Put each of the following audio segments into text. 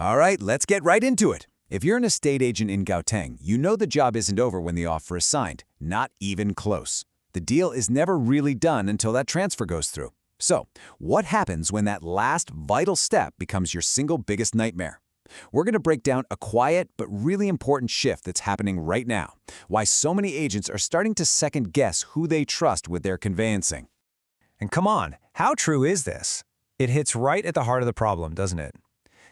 All right, let's get right into it. If you're an estate agent in Gauteng, you know the job isn't over when the offer is signed, not even close. The deal is never really done until that transfer goes through. So, what happens when that last vital step becomes your single biggest nightmare? We're going to break down a quiet but really important shift that's happening right now, why so many agents are starting to second-guess who they trust with their conveyancing. And come on, how true is this? It hits right at the heart of the problem, doesn't it?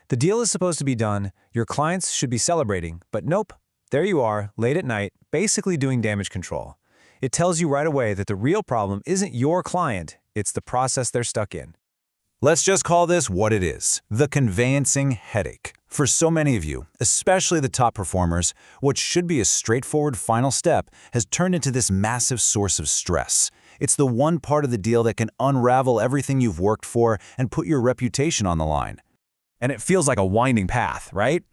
The deal is supposed to be done, your clients should be celebrating, but nope. There you are, late at night, basically doing damage control. It tells you right away that the real problem isn't your client, it's the process they're stuck in. Let's just call this what it is, the conveyancing headache. For so many of you, especially the top performers, what should be a straightforward final step has turned into this massive source of stress. It's the one part of the deal that can unravel everything you've worked for and put your reputation on the line. And it feels like a winding path, right?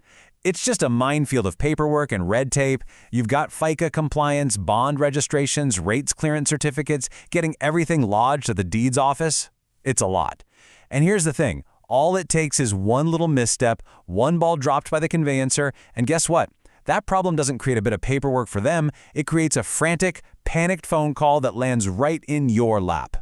It's just a minefield of paperwork and red tape. You've got FICA compliance, bond registrations, rates clearance certificates, getting everything lodged at the deeds office. It's a lot. And here's the thing, all it takes is one little misstep, one ball dropped by the conveyancer, and guess what? That problem doesn't create a bit of paperwork for them, it creates a frantic, panicked phone call that lands right in your lap.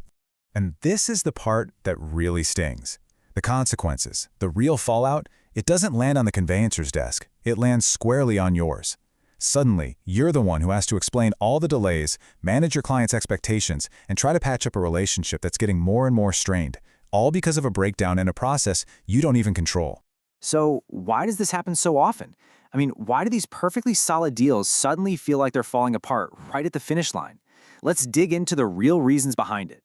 And this is the part that really stings. The consequences, the real fallout, it doesn't land on the conveyancer's desk, it lands squarely on yours. Suddenly, you're the one who has to explain all the delays, manage your client's expectations, and try to patch up a relationship that's getting more and more strained, all because of a breakdown in a process you don't even control. So why does this happen so often? I mean, why do these perfectly solid deals suddenly feel like they're falling apart right at the finish line? Let's dig into the real reasons behind it.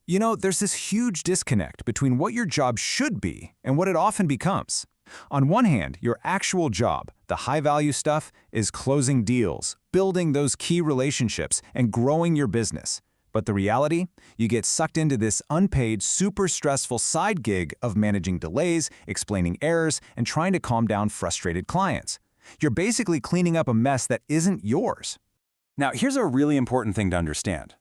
You know, there's this huge disconnect between what your job should be and what it often becomes. On one hand, your actual job, the high-value stuff, is closing deals, building those key relationships, and growing your business. But the reality? You get sucked into this unpaid, super stressful side gig of managing delays, explaining errors, and trying to calm down frustrated clients. You're basically cleaning up a mess that isn't yours. Now, here's a really important thing to understand.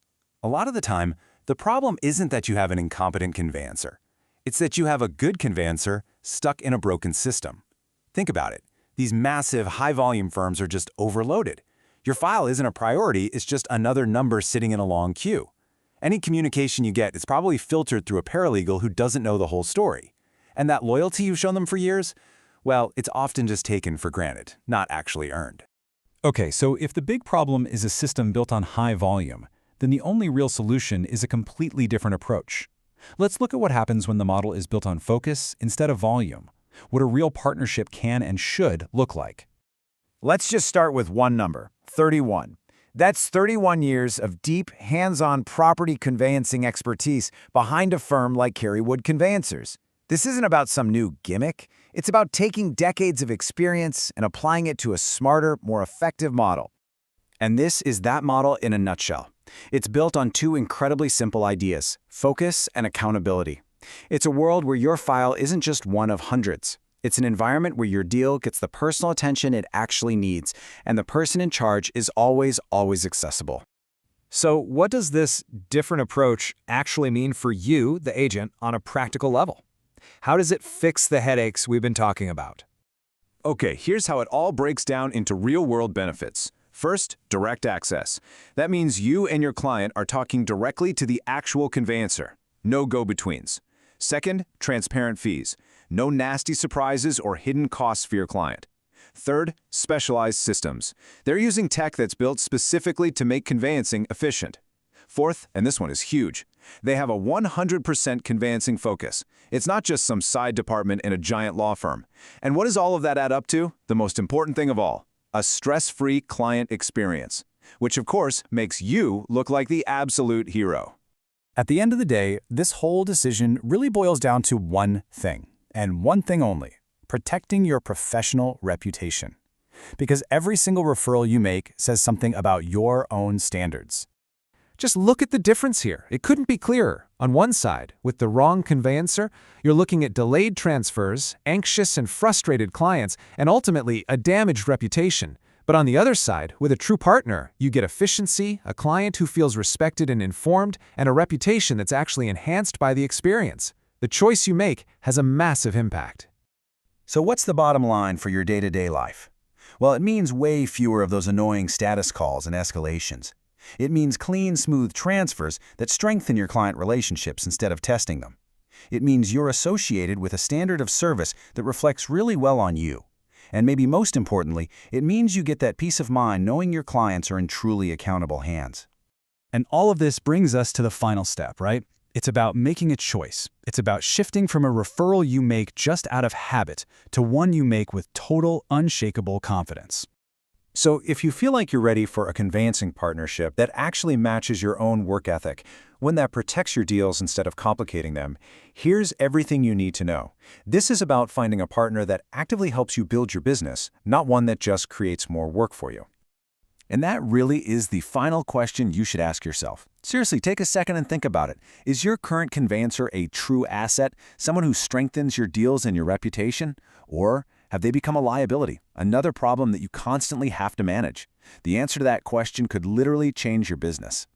A lot of the time, the problem isn't that you have an incompetent conveyancer. It's that you have a good conveyancer stuck in a broken system. Think about it. These massive, high-volume firms are just overloaded. Your file isn't a priority, it's just another number sitting in a long queue. Any communication you get is probably filtered through a paralegal who doesn't know the whole story. And that loyalty you've shown them for years? Well, it's often just taken for granted, not actually earned. Okay, so if the big problem is a system built on high volume, then the only real solution is a completely different approach. Let's look at what happens when the model is built on focus instead of volume, what a real partnership can and should look like. Let's just start with one number, 31. That's 31 years of deep, hands-on property conveyancing expertise behind a firm like Kerry Wood Conveyancers. This isn't about some new gimmick. It's about taking decades of experience and applying it to a smarter, more effective model. And this is that model in a nutshell. It's built on two incredibly simple ideas, focus and accountability. It's a world where your file isn't just one of hundreds. It's an environment where your deal gets the personal attention it actually needs, and the person in charge is always accessible. So what does this different approach actually mean for you, the agent, on a practical level? How does it fix the headaches we've been talking about? Okay, here's how it all breaks down into real-world benefits. First, direct access. That means you and your client are talking directly to the actual conveyancer. No go-betweens. Second, transparent fees. No nasty surprises or hidden costs for your client. Third, specialized systems. They're using tech that's built specifically to make conveyancing efficient. Fourth, and this one is huge, they have a 100% conveyancing focus. It's not just some side department in a giant law firm. And what does all of that add up to? The most important thing of all, a stress-free client experience, which of course makes you look like the absolute hero. At the end of the day, this whole decision really boils down to one thing, and one thing only, protecting your professional reputation. Because every single referral you make says something about your own standards. Just look at the difference here. It couldn't be clearer. On one side, with the wrong conveyancer, you're looking at delayed transfers, anxious and frustrated clients, and ultimately a damaged reputation. But on the other side, with a true partner, you get efficiency, a client who feels respected and informed, and a reputation that's actually enhanced by the experience. The choice you make has a massive impact. So what's the bottom line for your day-to-day life? Well, it means way fewer of those annoying status calls and escalations. It means clean, smooth transfers that strengthen your client relationships instead of testing them. It means you're associated with a standard of service that reflects really well on you. And maybe most importantly, it means you get that peace of mind knowing your clients are in truly accountable hands. And all of this brings us to the final step, right? It's about making a choice. It's about shifting from a referral you make just out of habit to one you make with total, unshakable confidence. So if you feel like you're ready for a conveyancing partnership that actually matches your own work ethic, one that protects your deals instead of complicating them, here's everything you need to know. This is about finding a partner that actively helps you build your business, not one that just creates more work for you. And that really is the final question you should ask yourself. Seriously, take a second and think about it. Is your current conveyancer a true asset, someone who strengthens your deals and your reputation? Or have they become a liability, another problem that you constantly have to manage? The answer to that question could literally change your business.